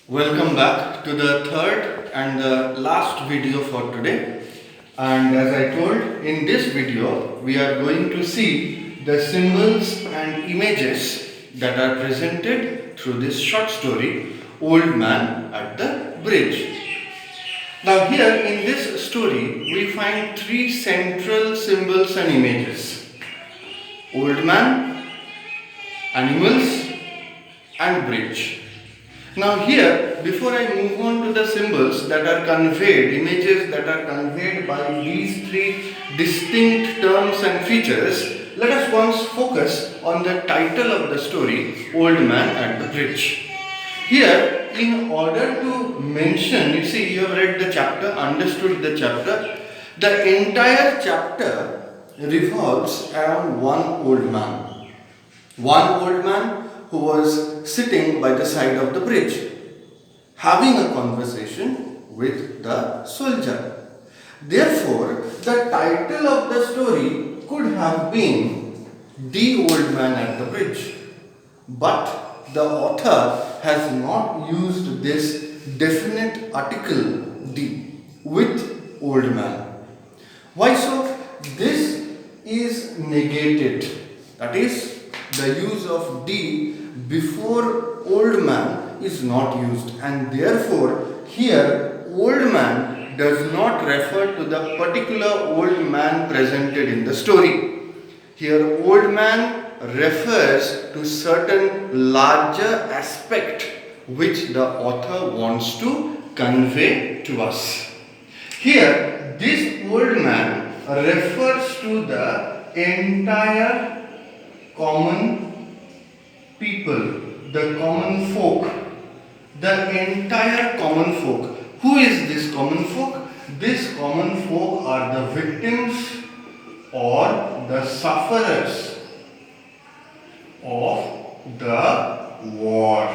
Welcome back to the third and the last video for today. And as I told, in this video we are going to see the symbols and images that are presented through this short story, Old Man at the Bridge. Now here in this story we find three central symbols and images: Old Man, animals and bridge. Now here, before I move on to the symbols that are conveyed, images that are conveyed by these three distinct terms and features, let us once focus on the title of the story, Old Man at the Bridge. Here, in order to mention, you see, you have read the chapter, understood the chapter, the entire chapter revolves around one old man. One old man who was sitting by the side of the bridge, having a conversation with the soldier. Therefore, the title of the story could have been The Old Man at the Bridge. But the author has not used this definite article the with old man. Why so? This is negated. That is, the use of D before old man is not used, and therefore here old man does not refer to the particular old man presented in the story. Here old man refers to certain larger aspect which the author wants to convey to us. Here this old man refers to the entire common people, the common folk, the entire common folk. Who is this common folk? This common folk are the victims or the sufferers of the war.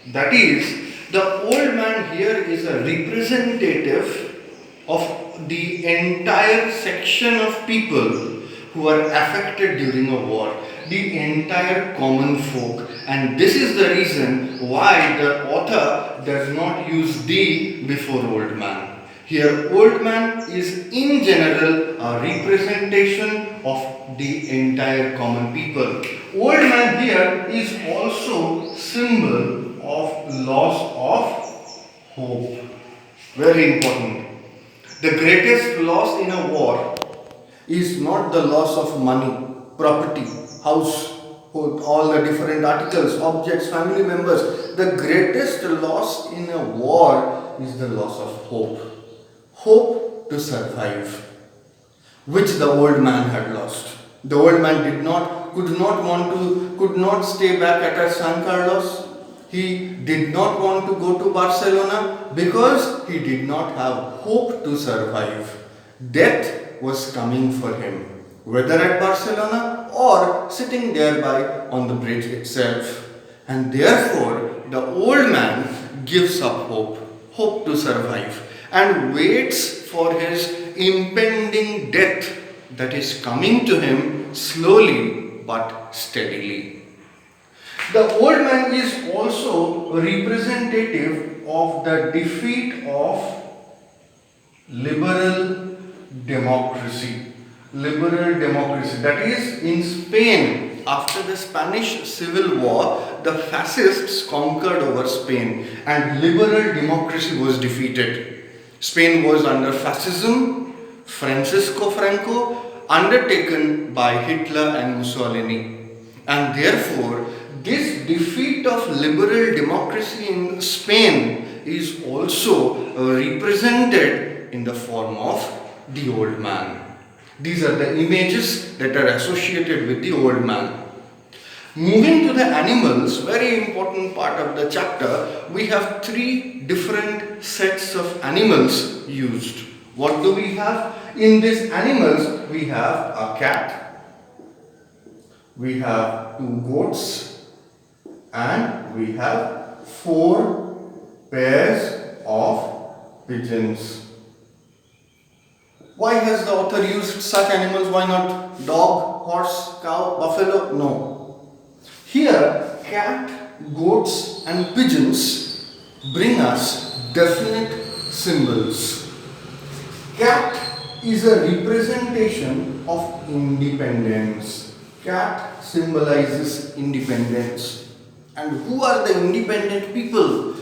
That is, the old man here is a representative of the entire section of people who are affected during a war, the entire common folk. And this is the reason why the author does not use the before old man. Here old man is in general a representation of the entire common people. Old man here is also symbol of loss of hope. Very important. The greatest loss in a war is not the loss of money, property, house, all the different articles, objects, family members. The greatest loss in a war is the loss of hope. Hope to survive, which the old man had lost. The old man could not stay back at San Carlos. He did not want to go to Barcelona because he did not have hope to survive. Death was coming for him, whether at Barcelona or sitting thereby on the bridge itself. And therefore, the old man gives up hope to survive, and waits for his impending death that is coming to him slowly but steadily. The old man is also representative of the defeat of liberal democracy. Liberal democracy. That is, in Spain, after the Spanish Civil War, the fascists conquered over Spain and liberal democracy was defeated. Spain was under fascism, Francisco Franco, undertaken by Hitler and Mussolini. And therefore, this defeat of liberal democracy in Spain is also represented in the form of the old man. These are the images that are associated with the old man. Moving to the animals, very important part of the chapter, we have three different sets of animals used. What do we have? In these animals, we have a cat, we have two goats, and we have 4 pairs of pigeons. Why has the author used such animals? Why not dog, horse, cow, buffalo? No. Here, cat, goats and pigeons bring us definite symbols. Cat is a representation of independence. Cat symbolizes independence. And who are the independent people?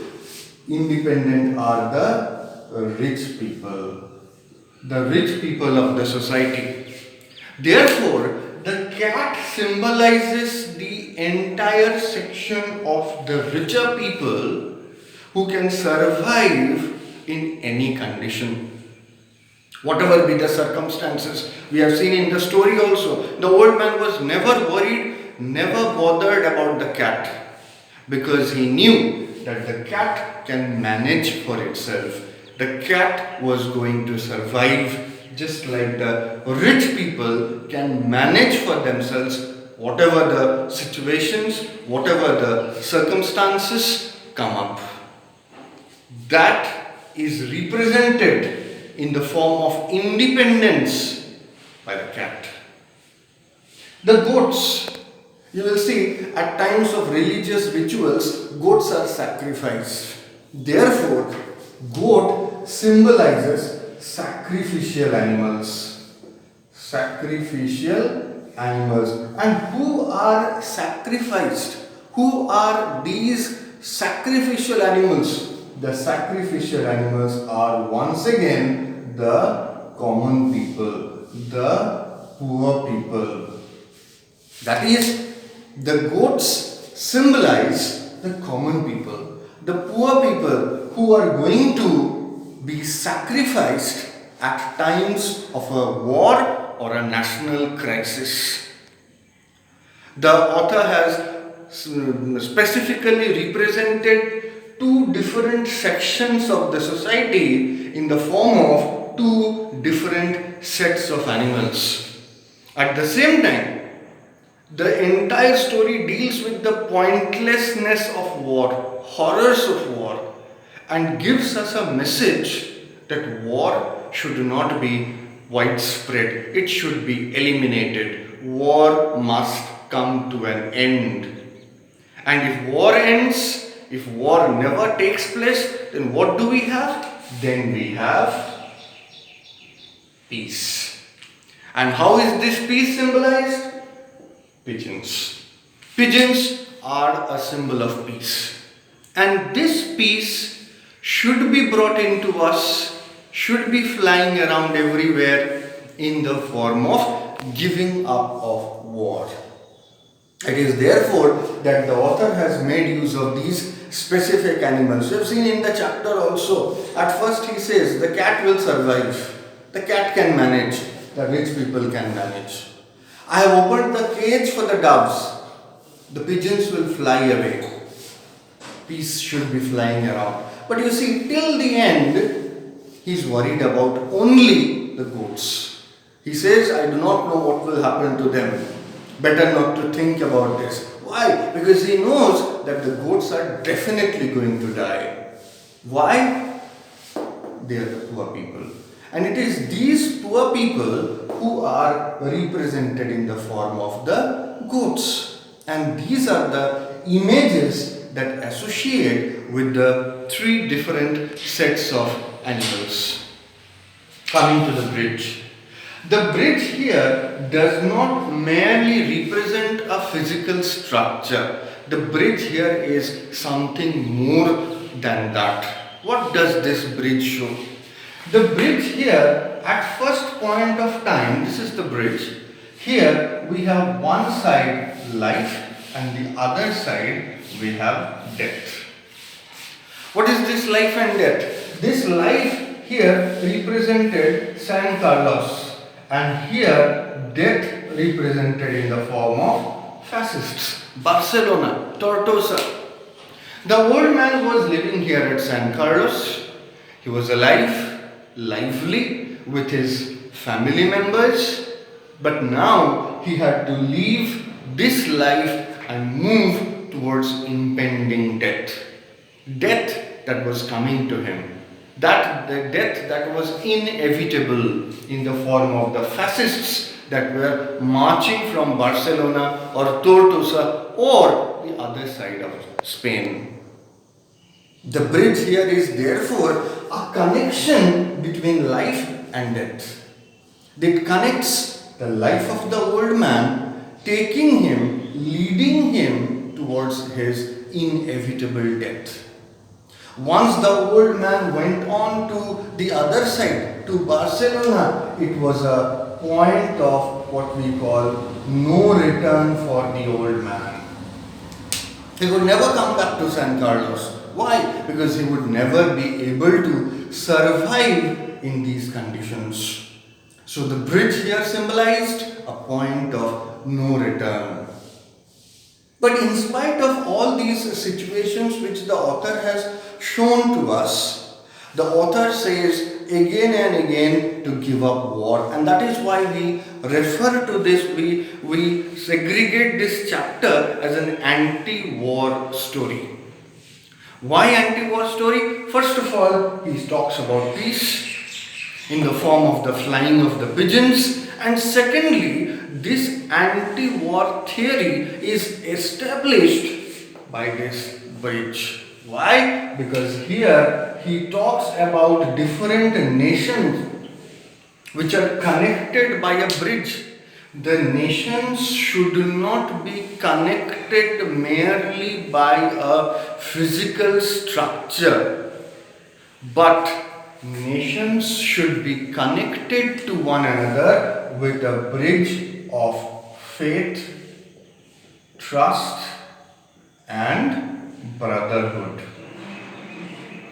Independent are the rich people. The rich people of the society. Therefore, the cat symbolizes the entire section of the richer people who can survive in any condition. Whatever be the circumstances, we have seen in the story also, the old man was never worried, never bothered about the cat, because he knew that the cat can manage for itself. The cat was going to survive just like the rich people can manage for themselves whatever the situations, whatever the circumstances come up. That is represented in the form of independence by the cat. The goats, you will see at times of religious rituals, goats are sacrificed. Therefore, goat symbolizes sacrificial animals. Sacrificial animals. And who are sacrificed? Who are these sacrificial animals? The sacrificial animals are once again the common people, the poor people. That is, the goats symbolize the common people, the poor people who are going to be sacrificed at times of a war or a national crisis. The author has specifically represented two different sections of the society in the form of two different sets of animals. At the same time, the entire story deals with the pointlessness of war, horrors of war, and gives us a message that war should not be widespread. It should be eliminated. War must come to an end. And if war ends, if war never takes place, then what do we have? Then we have peace. And how is this peace symbolized? Pigeons. Pigeons are a symbol of peace. And this peace should be brought into us, should be flying around everywhere in the form of giving up of war. It is therefore that the author has made use of these specific animals. We have seen in the chapter also, at first he says the cat will survive, the cat can manage, the rich people can manage. I have opened the cage for the doves, the pigeons will fly away. Peace should be flying around. But you see, till the end, he is worried about only the goats. He says, I do not know what will happen to them. Better not to think about this. Why? Because he knows that the goats are definitely going to die. Why? They are the poor people. And it is these poor people who are represented in the form of the goats. And these are the images that associate with the three different sets of animals. Coming to the bridge. The bridge here does not merely represent a physical structure. The bridge here is something more than that. What does this bridge show? The bridge here, at first point of time, this is the bridge. Here we have one side life and the other side we have death. What is this life and death? This life here represented San Carlos. And here, death represented in the form of fascists, Barcelona, Tortosa. The old man was living here at San Carlos. He was alive, lively, with his family members. But now he had to leave this life and move towards impending death. Death that was coming to him. The death that was inevitable in the form of the fascists that were marching from Barcelona or Tortosa or the other side of Spain. The bridge here is therefore a connection between life and death. It connects the life of the old man, taking him, leading him towards his inevitable death. Once the old man went on to the other side, to Barcelona, it was a point of what we call no return for the old man. He would never come back to San Carlos. Why? Because he would never be able to survive in these conditions. So the bridge here symbolized a point of no return. But in spite of all these situations which the author has shown to us, the author says again and again to give up war. And that is why we refer to this, we segregate this chapter as an anti-war story. Why anti-war story? First of all, he talks about peace in the form of the flying of the pigeons, and secondly, this anti-war theory is established by this bridge. Why? Because here he talks about different nations which are connected by a bridge. The nations should not be connected merely by a physical structure, but nations should be connected to one another with a bridge of faith, trust, and brotherhood.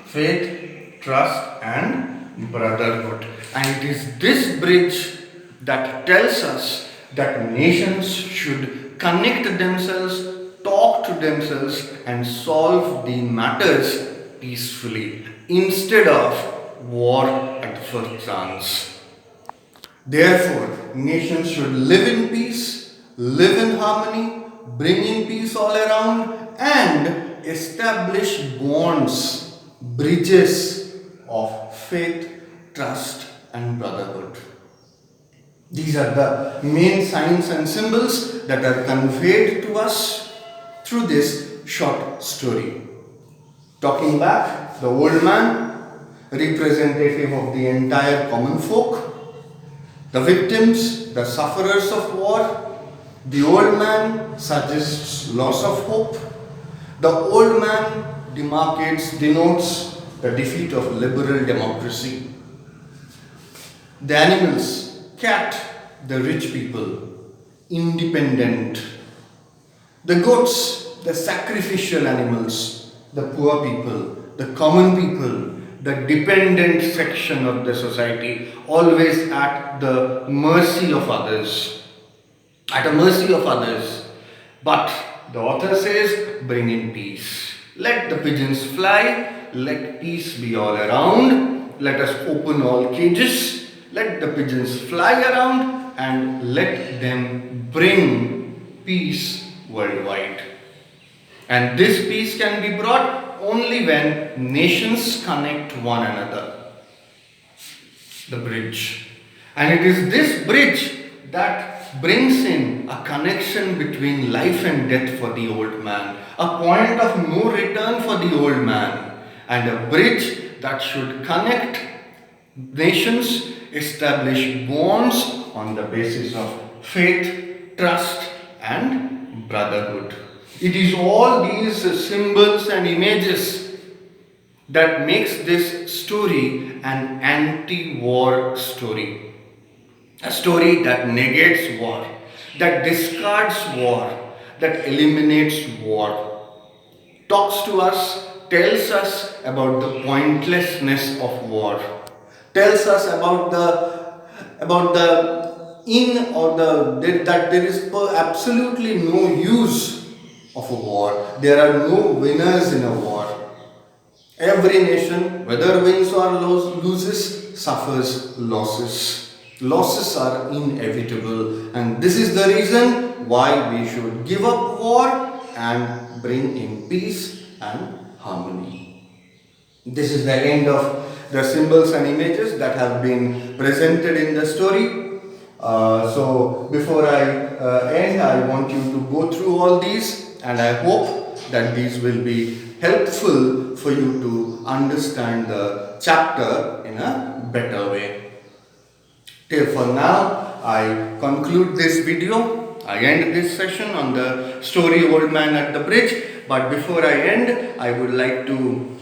Faith, trust, and brotherhood. And it is this bridge that tells us that nations should connect themselves, talk to themselves, and solve the matters peacefully instead of war at the first chance. Therefore, nations should live in peace, live in harmony, bring in peace all around, and establish bonds, bridges of faith, trust, and brotherhood. These are the main signs and symbols that are conveyed to us through this short story. Talking back, the old man, representative of the entire common folk, the victims, the sufferers of war. The old man suggests loss of hope. The old man denotes the defeat of liberal democracy. The animals, cat, the rich people, independent. The goats, the sacrificial animals, the poor people, the common people, the dependent section of the society, always at the mercy of others. At the mercy of others. But the author says, bring in peace. Let the pigeons fly, let peace be all around, let us open all cages. Let the pigeons fly around and let them bring peace worldwide. And this peace can be brought only when nations connect one another. The bridge. And it is this bridge that brings in a connection between life and death for the old man. A point of no return for the old man. And a bridge that should connect nations, establish bonds on the basis of faith, trust, and brotherhood. It is all these symbols and images that makes this story an anti-war story. A story that negates war, that discards war, that eliminates war. Talks to us, tells us about the pointlessness of war. Tells us about that there is absolutely no use of a war. There are no winners in a war. Every nation, whether wins or loses, suffers losses. Losses are inevitable, and this is the reason why we should give up war and bring in peace and harmony. This is the end of the symbols and images that have been presented in the story. So before I end, I want you to go through all these, and I hope that these will be helpful for you to understand the chapter in a better way. Till for now, I conclude this video. I end this session on the story Old Man at the Bridge. But before I end, I would like to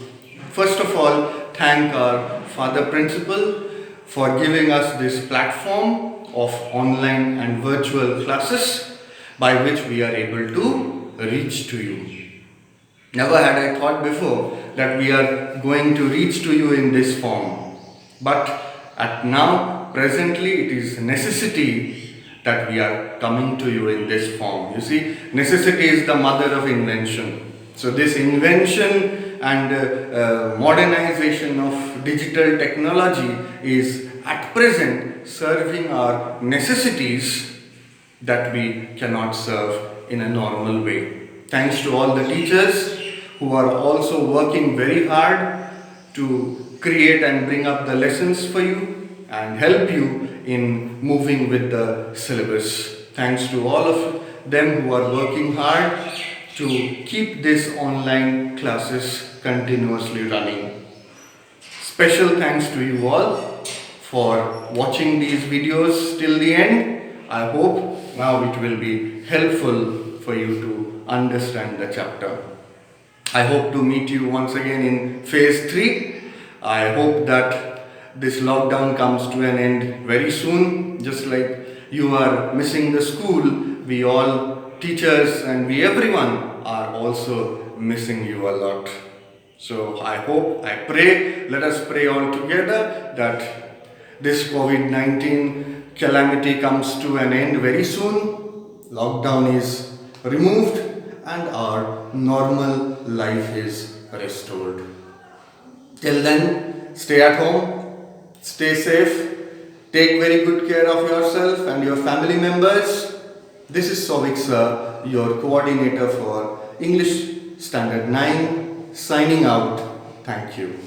first of all thank our Father Principal for giving us this platform of online and virtual classes by which we are able to reach to you. Never had I thought before that we are going to reach to you in this form. But at now, presently, it is necessity that we are coming to you in this form. You see, necessity is the mother of invention. So this invention and modernization of digital technology is at present serving our necessities that we cannot serve in a normal way. Thanks to all the teachers who are also working very hard to create and bring up the lessons for you and help you in moving with the syllabus. Thanks to all of them who are working hard to keep these online classes continuously running. Special thanks to you all for watching these videos till the end. I hope now it will be helpful for you to understand the chapter. I hope to meet you once again in phase 3. I hope that this lockdown comes to an end very soon. Just like you are missing the school, we all, teachers and we everyone are also missing you a lot. So I hope, I pray, let us pray all together that this COVID-19 calamity comes to an end very soon. Lockdown is removed and our normal life is restored. Till then, stay at home, stay safe, take very good care of yourself and your family members. This is Souvik sir, your coordinator for English Standard 9, signing out. Thank you.